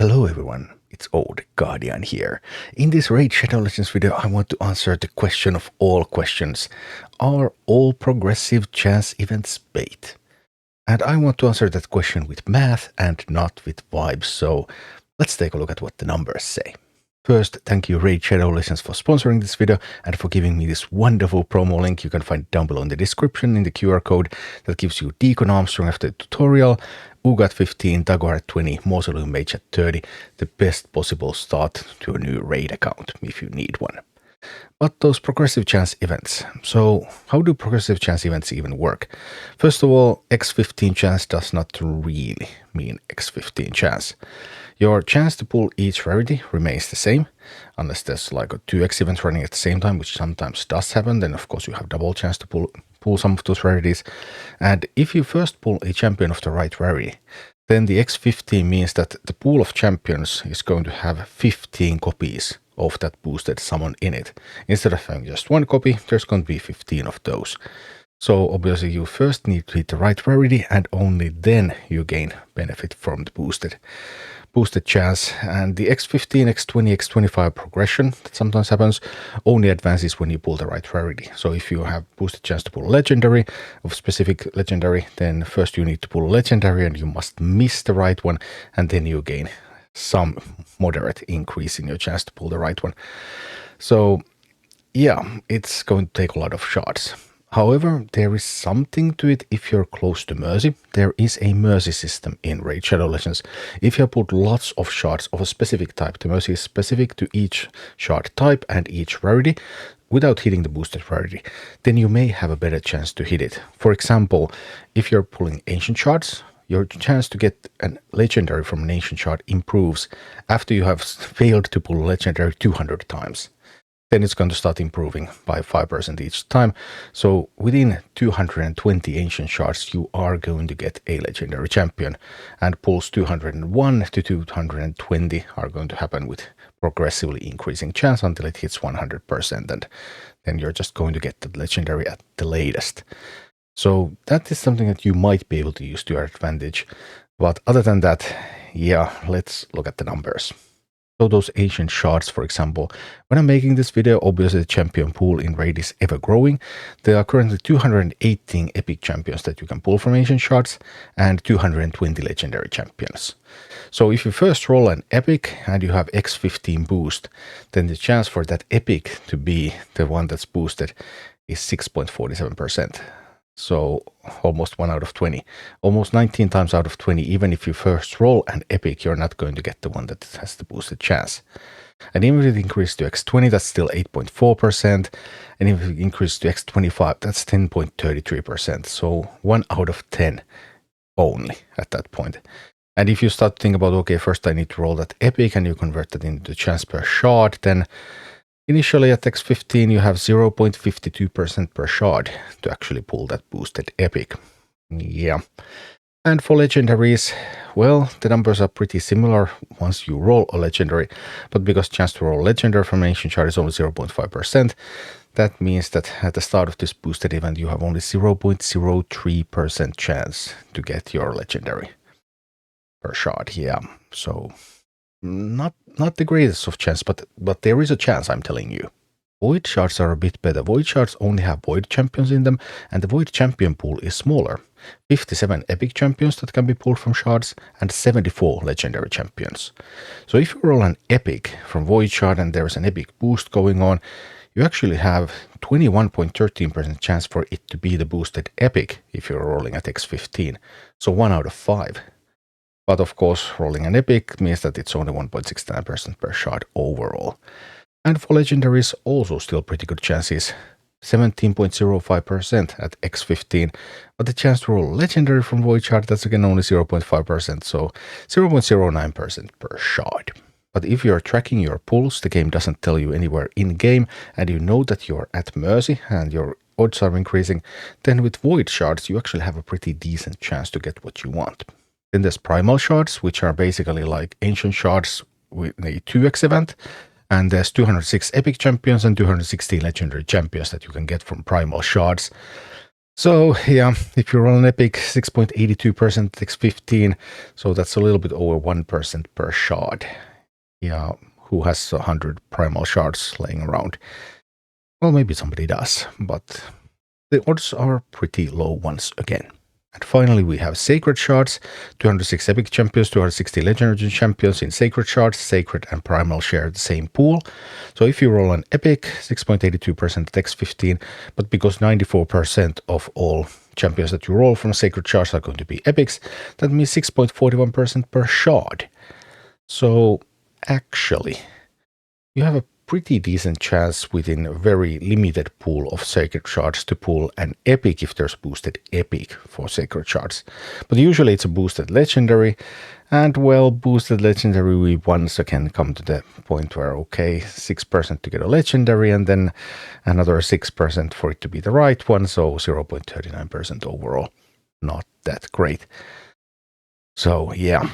Hello everyone, it's Old Guardian here. In this Raid Shadow Legends video I want to answer the question of all questions. Are all progressive chance events bait? And I want to answer that question with math and not with vibes, so let's take a look at what the numbers say. First, thank you Raid Shadow Legends for sponsoring this video and for giving me this wonderful promo link. You can find down below in the description in the QR code that gives you Deacon Armstrong after the tutorial, Uugo at 15, Tagoar at 20, Mausoleum Mage at 30, the best possible start to a new raid account if you need one. But those progressive chance events. So how do progressive chance events even work? First of all, X15 chance does not really mean X15 chance. Your chance to pull each rarity remains the same, unless there's like a 2x event running at the same time, which sometimes does happen. Then of course you have double chance to pull some of those rarities. And if you first pull a champion of the right rarity, then the X15 means that the pool of champions is going to have 15 copies of that boosted summon in it. Instead of having just one copy, there's going to be 15 of those. So obviously you first need to hit the right rarity and only then you gain benefit from the boosted chance. And the X15, X20, X25 progression that sometimes happens only advances when you pull the right rarity. So if you have boosted chance to pull legendary of specific legendary, then first you need to pull legendary and you must miss the right one, and then you gain some moderate increase in your chance to pull the right one. So yeah, it's going to take a lot of shots. However, there is something to it if you're close to Mercy. There is a Mercy system in Raid Shadow Legends. If you put lots of shards of a specific type, the Mercy is specific to each shard type and each rarity without hitting the boosted rarity, then you may have a better chance to hit it. For example, if you're pulling ancient shards, your chance to get a legendary from an ancient shard improves after you have failed to pull legendary 200 times. Then it's going to start improving by 5% each time. So within 220 ancient shards, you are going to get a legendary champion. And pulls 201 to 220 are going to happen with progressively increasing chance until it hits 100%. And then you're just going to get the legendary at the latest. So that is something that you might be able to use to your advantage. But other than that, yeah, let's look at the numbers. So those ancient shards, for example, when I'm making this video, obviously the champion pool in Raid is ever growing. There are currently 218 epic champions that you can pull from ancient shards and 220 legendary champions. So if you first roll an epic and you have X15 boost, then the chance for that epic to be the one that's boosted is 6.47%. So almost 1 out of 20, almost 19 times out of 20. Even if you first roll an epic, you're not going to get the one that has the boosted chance. And even if it increases to X20, that's still 8.4%. And if it increases to X25, that's 10.33%. So 1 out of 10 only at that point. And if you start to think about, okay, first I need to roll that epic and you convert that into chance per shard, then initially at X15 you have 0.52% per shard to actually pull that boosted epic. Yeah. And for legendaries, well, the numbers are pretty similar once you roll a legendary, but because chance to roll legendary from an ancient shard is only 0.5%, that means that at the start of this boosted event you have only 0.03% chance to get your legendary per shard. Yeah, so not the greatest of chance, but there is a chance, I'm telling you. Void shards are a bit better. Void shards only have void champions in them, and the void champion pool is smaller. 57 epic champions that can be pulled from shards, and 74 legendary champions. So if you roll an epic from void shard and there is an epic boost going on, you actually have 21.13% chance for it to be the boosted epic if you're rolling at X15. So 1 out of 5. But of course, rolling an epic means that it's only 1.69% per shard overall. And for legendaries, also still pretty good chances, 17.05% at X15. But the chance to roll legendary from void shard, that's again only 0.5%, so 0.09% per shard. But if you're tracking your pulls, the game doesn't tell you anywhere in-game, and you know that you're at Mercy and your odds are increasing, then with void shards you actually have a pretty decent chance to get what you want. Then there's Primal Shards, which are basically like ancient shards with a 2x event. And there's 206 epic champions and 216 legendary champions that you can get from Primal Shards. So yeah, if you roll an epic, 6.82% takes 15, so that's a little bit over 1% per shard. Yeah, who has 100 Primal Shards laying around? Well, maybe somebody does, but the odds are pretty low once again. And finally, we have Sacred Shards, 206 Epic Champions, 260 Legendary Champions in Sacred Shards. Sacred and Primal share the same pool. So if you roll an Epic, 6.82% takes 15, but because 94% of all champions that you roll from Sacred Shards are going to be Epics, that means 6.41% per shard. So actually, you have a pretty decent chance within a very limited pool of Sacred Shards to pull an Epic if there's boosted Epic for Sacred Shards. But usually it's a boosted Legendary, and well, boosted Legendary we once again come to the point where, okay, 6% to get a Legendary, and then another 6% for it to be the right one, so 0.39% overall. Not that great. So yeah.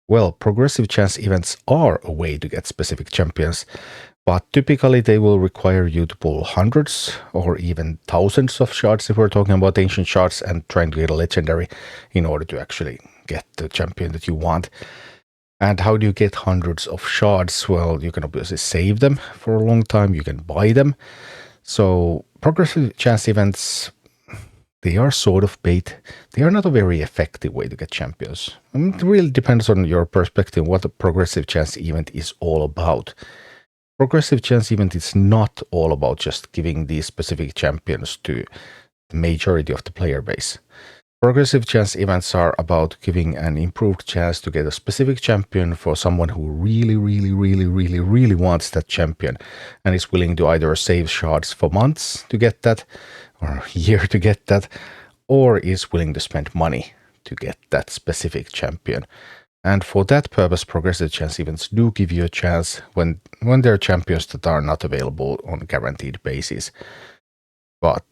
Well, progressive chance events are a way to get specific champions, but typically they will require you to pull hundreds or even thousands of shards if we're talking about ancient shards and trying to get a legendary in order to actually get the champion that you want. And how do you get hundreds of shards? Well, you can obviously save them for a long time, you can buy them. So progressive chance events, they are sort of bait. They are not a very effective way to get champions. I mean, it really depends on your perspective what a progressive chance event is all about. Progressive chance event is not all about just giving these specific champions to the majority of the player base. Progressive chance events are about giving an improved chance to get a specific champion for someone who really wants that champion and is willing to either save shards for months to get that, or a year to get that, or is willing to spend money to get that specific champion. And for that purpose, progressive chance events do give you a chance when there are champions that are not available on a guaranteed basis. But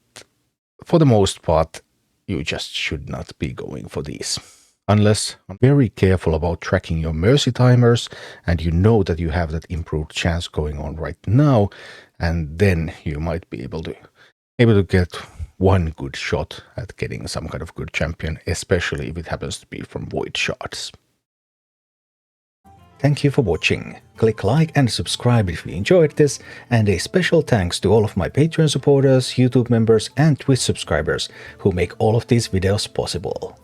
for the most part, you just should not be going for these. Unless you're very careful about tracking your mercy timers and you know that you have that improved chance going on right now, and then you might be able to get one good shot at getting some kind of good champion, especially if it happens to be from Void Shards. Thank you for watching. Click like and subscribe if you enjoyed this, and a special thanks to all of my Patreon supporters, YouTube members and Twitch subscribers who make all of these videos possible.